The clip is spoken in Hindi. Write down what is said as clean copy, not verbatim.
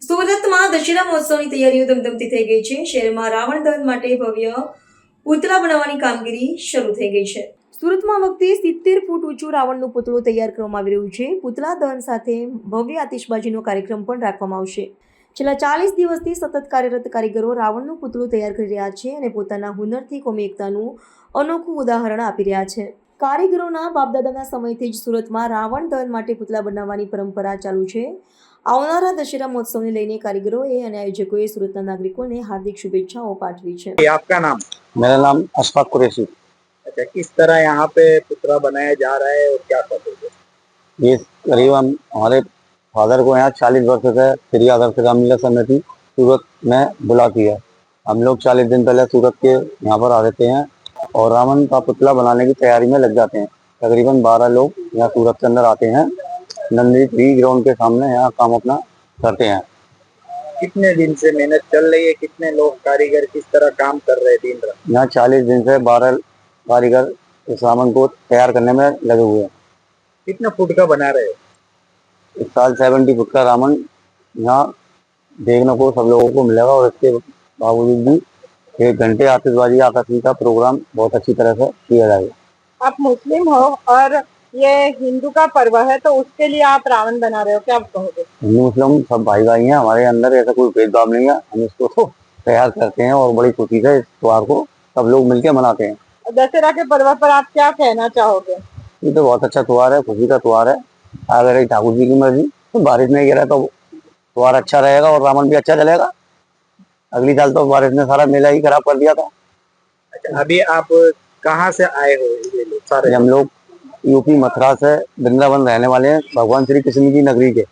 સુરતમાં દશેરા મહોત્સવની તૈયારીઓ ધમધમતી થઈ ગઈ છે. શહેરમાં રાવણ દહન માટે ભવ્ય પૂતળા બનાવવાની કામગીરી શરૂ થઈ ગઈ છે. સુરતમાં આ વખતે 70 ફૂટ ઊંચું રાવણનું પૂતળું તૈયાર કરવામાં આવી રહ્યું છે. પૂતળા દહન સાથે ભવ્ય આતિશબાજીનો કાર્યક્રમ પણ રાખવામાં આવશે. છેલ્લા 40 દિવસથી સતત કાર્યરત કારીગરો રાવણનું પૂતળું તૈયાર કરી રહ્યા છે અને પોતાના હુનરથી કોમી એકતાનું અનોખું ઉદાહરણ આપી રહ્યા છે. કારીગરોના બાપદાદાના સમયથી જ સુરતમાં રાવણ દહન માટે પૂતળા બનાવવાની પરંપરા ચાલુ છે. આવનારા દશેરા મહોત્સવને લઈને કારીગરોએ અને આયોજકોએ સુરતના નાગરિકોને હાર્दिक शुभेच्छाओं पाठवी છે. आपका नाम? मेरा नाम अशफाक कुरैशी। अच्छा, किस तरह यहाँ पे पुतला बनाया जा रहा है और क्या करोगे? ये करीबन हमारे फादर को यहाँ 40 वर्ष से श्री आदर्श रामलीला समिति सूरत में बुलाती है। हम लोग 40 दिन पहले सूरत के यहाँ पर आ जाते हैं और रावण का पुतला बनाने की तैयारी में लग जाते हैं। तकरीबन 12 लोग यहाँ सूरत के अंदर आते हैं, नंदी ट्री ग्राउंड के सामने यहाँ काम अपना करते हैं। कितने दिन से मेहनत चल रही है? कितने लोग कारीगर किस तरह काम कर रहे हैं दिन रात? यहाँ 40 दिन से 12 कारीगर इस रावण को तैयार करने में लगे हुए हैं। कितने फुट का बना रहे हो? इस साल 70 फुट का रावण यहाँ देखने को सब लोगों को मिलेगा और इसके बावजूद भी 1 घंटे आतिशबाजी आकाशवाणी का प्रोग्राम बहुत अच्छी तरह से किया जाएगा। आप मुस्लिम हो और ये हिंदू का पर्व है, तो उसके लिए आप रावण बना रहे हो, क्या आप कहोगे? हिंदू मुस्लिम सब भाई भाई हैं, हमारे अंदर ऐसा कोई भेदभाव नहीं है। हम इसको तो तैयार करते हैं और बड़ी खुशी से इस त्योहार को सब लोग मिलकर मनाते हैं। दशहरा के पर्व पर आप क्या कहना चाहोगे? ये तो बहुत अच्छा त्योहार है, खुशी का त्योहार है। अगर ये ठाकुर जी की मर्जी तो बारिश नहीं गिरा तो त्योहार अच्छा रहेगा और रावण भी अच्छा चलेगा। अगली साल तो बारिश ने सारा मेला ही खराब कर दिया था। अच्छा, अभी आप कहाँ से आए हो ये लोग सारे? हम लोग यूपी मथुरा से वृंदावन रहने वाले हैं, भगवान श्री कृष्ण की नगरी के।